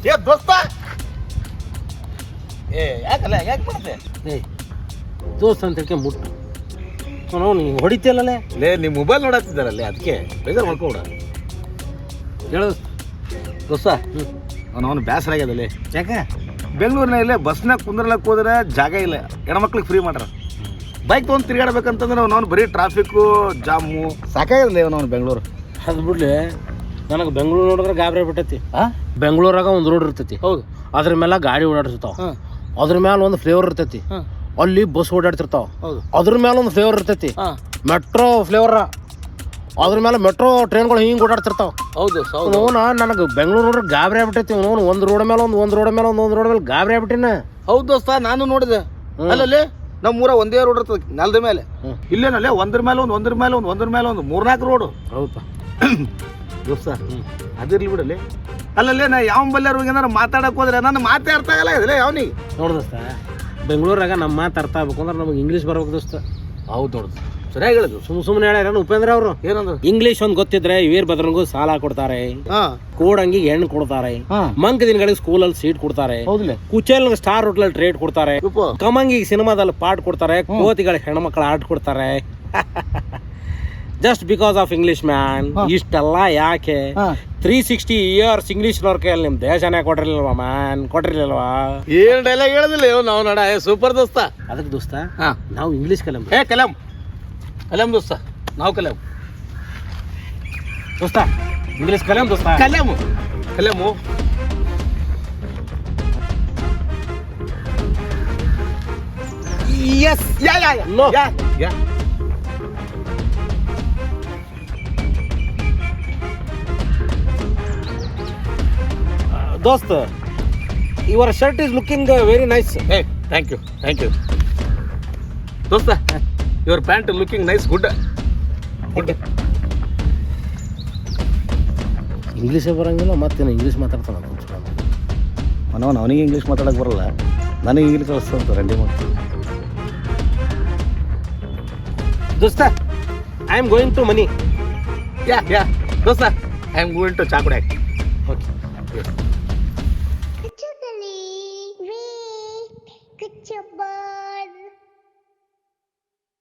ಏ ದೋಸ್ತ ಏ ಯಾಕಲ್ಲ ಯಾಕೆ ಮಾಡ್ತೆ ಏಯ್ ದೋಸ್ತ ಅಂತ ಹೇಳ್ಕೆ ಮುಟ್ಟು ನಾವು ನೀವು ಹೊಡಿತೀಯಲ್ಲೇ ಲೇ ನಿಮ್ಮ ಮೊಬೈಲ್ ನೋಡತ್ತಿದ್ದಾರಲ್ಲೇ ಅದಕ್ಕೆ ಬೇಜಾರು ಮಾಡ್ಕೊಬಿಡ ಹೇಳು ದೋಸ್ತ ಅವನು ಬೇಸರ ಆಗ್ಯದಲ್ಲೇ ಯಾಕೆ ಬೆಂಗಳೂರಿನಲ್ಲೇ ಬಸ್ನಾಗ ಕುಂದ್ರಲಕ್ಕೆ ಹೋದ್ರೆ ಜಾಗ ಇಲ್ಲ ಹೆಣ್ಮಕ್ಳಿಗೆ ಫ್ರೀ ಮಾಡ್ರ ಬೈಕ್ ತೊಗೊಂಡು ತಿರುಗಾಡ್ಬೇಕಂತಂದ್ರೆ ಅವ್ನು ಬರೀ ಟ್ರಾಫಿಕ್ಕು ಜಾಮು ಸಾಕಾಗಲ್ಲ ಅವನು ಬೆಂಗಳೂರು ಅದು ಬಿಡ್ಲಿ ನನಗೆ ಬೆಂಗಳೂರು ನೋಡಿದ್ರೆ ಗಾಬರಿ ಬಿಟ್ಟೈತಿ ಹಾಂ ಬೆಂಗಳೂರಾಗ ಒಂದು ರೋಡ್ ಇರ್ತೈತಿ ಹೌದು ಅದ್ರ ಮೇಲೆ ಗಾಡಿ ಓಡಾಡ್ತಿರ್ತಾವ ಅದ್ರ ಮೇಲೆ ಒಂದು ಫ್ಲೇವರ್ ಇರ್ತೈತಿ ಅಲ್ಲಿ ಬಸ್ ಓಡಾಡ್ತಿರ್ತಾವ ಹೌದು ಅದ್ರ ಮೇಲೆ ಒಂದು ಫ್ಲೇವರ್ ಇರ್ತೈತಿ ಹಾಂ ಮೆಟ್ರೋ ಫ್ಲೇವರ ಅದ್ರ ಮೇಲೆ ಮೆಟ್ರೋ ಟ್ರೈನ್ಗಳು ಹಿಂಗೆ ಓಡಾಡ್ತಿರ್ತಾವ ಹೌದು ಅವನು ನನಗೆ ಬೆಂಗಳೂರು ನೋಡ್ರೆ ಗಾಬರಿ ಆಗ್ಬಿಟ್ಟೈತಿ ಅವನು ಒಂದು ರೋಡ್ ಮೇಲೆ ಒಂದು ರೋಡ್ ಮೇಲೆ ಒಂದು ರೋಡ್ ಮೇಲೆ ಗಾಬರಿ ಆಗ್ಬಿಟ್ಟಿನ ಹೌದು ದೋಸ್ತ ನಾನು ನೋಡಿದೆ ಅಲ್ಲಲ್ಲಿ ನಮ್ಮೂರ ಒಂದೇ ರೋಡ್ ಇರ್ತದೆ ನೆಲದ ಮೇಲೆ ಇಲ್ಲೇನಲ್ಲೇ ಒಂದ್ರ ಮೇಲೆ ಒಂದು 3-4 ರೋಡು ಹೌದಾ ದೋಸ್ತ ಅದಿರ್ಲಿ ಬಿಡಲಿ ಅಲ್ಲಲ್ಲೇ ನಾ ಯಾವ ಬಲ್ಲಾರು ಏನಾರು ಮಾತಾಡಕ್ ಹೋದ್ರೆ ನನ್ನ ಮಾತೇ ಅರ್ಥ ಆಗಲ್ಲ ಇದಿಲ್ಲ ಯಾವನಿಗೆ ನೋಡು ದೋಸ್ತ ಬೆಂಗಳೂರಾಗ ನಮ್ಮ ಮಾತು ಅರ್ಥ ಆಗ್ಬೇಕು ಅಂದ್ರೆ ನಮಗೆ ಇಂಗ್ಲೀಷ್ ಬರ್ಬೇಕು ದೋಸ್ತ ಹೌದು ನೋಡುದು ಸರಿಯಾಗಿ ಹೇಳಿದ್ರು ಸುಮ್ಮನೆ ಹೇಳ್ಯಾರ ಉಪೇಂದ್ರ ಅವರು ಏನಂದ್ರು ಇಂಗ್ಲೀಷ್ ಒಂದು ಗೊತ್ತಿದ್ರೆ ವೀರಭದ್ರನಿಗೂ ಸಾಲ ಕೊಡ್ತಾರೆ ಹಾಂ ಕೋಡಂಗಿಗೆ ಹೆಣ್ಣು ಕೊಡ್ತಾರೆ ಮಂಕ್ ದಿನಗಳಿಗೆ ಸ್ಕೂಲಲ್ಲಿ ಸೀಟ್ ಕೊಡ್ತಾರೆ ಹೌದಿಲ್ಲ ಕುಚೇಲ್ ಸ್ಟಾರ್ ಹೋಟ್ಲಲ್ಲಿ ಟ್ರೇಡ್ ಕೊಡ್ತಾರೆ ಕಮಂಗಿಗೆ ಸಿನಿಮಾದಲ್ಲಿ ಪಾಠ ಕೊಡ್ತಾರೆ ಕೋತಿಗಳಿಗೆ ಹೆಣ್ಮಕ್ಳ ಆಟ ಕೊಡ್ತಾರೆ just because of English man ಇಷ್ಟೆಲ್ಲ ಯಾಕೆ 360 ಇಯರ್ಸ್ ಇಂಗ್ಲಿಷ್ನವ್ರ ಕೈಯಲ್ಲಿ ನಿಮ್ ದೇಶನೇ ಕೊಟ್ಟಿರ್ಲಿಲ್ವಾ ಮ್ಯಾನ್ ಕೊಟ್ಟಿರ್ಲಿಲ್ವಾ ಏನ್ ಡೈಲಾಗ್ ಹೇಳೋದಿಲ್ಲ ನಾವು ನೋಡ ಸೂಪರ್ ದೋಸ್ತ ಅದಕ್ಕೆ ದೋಸ್ತ ಹಾ ನಾವು ಇಂಗ್ಲೀಷ್ ಕಲಂ ಕಲಂ ದೋಸ್ತ ನಾವು ಕಲಂ ದೋಸ್ತ ಇಂಗ್ಲೀಷ್ ಕಲಂ ದೋಸ್ತ ಕಲಮು Yes, yeah. No. Yeah. ದೋಸ್ತ your shirt is looking very nice Hey, thank you. ದೋಸ್ತ your pant looking nice good ಇಂಗ್ಲೀಷೇ ಬರಂಗಿಲ್ಲ ಮತ್ತೇನು ಇಂಗ್ಲೀಷ್ ಮಾತಾಡ್ತಾನ ಅವನಿಗೆ ಇಂಗ್ಲೀಷ್ ಮಾತಾಡಕ್ಕೆ ಬರಲ್ಲ ನನಗೆ ಇಂಗ್ಲೀಷ್ ಕಳಿಸ್ತಂತ ರಂಡಿ ಮಾಡ್ತೀನಿ ದೋಸ್ತ ಐ ಆಮ್ ಗೋಯಿಂಗ್ ಟು ಮನಿ ಯಾ ದೋಸ್ತ ಐ ಆಮ್ ಗೋಯಿಂಗ್ ಟು ಚಾಕುಡೆ ಓಕೆ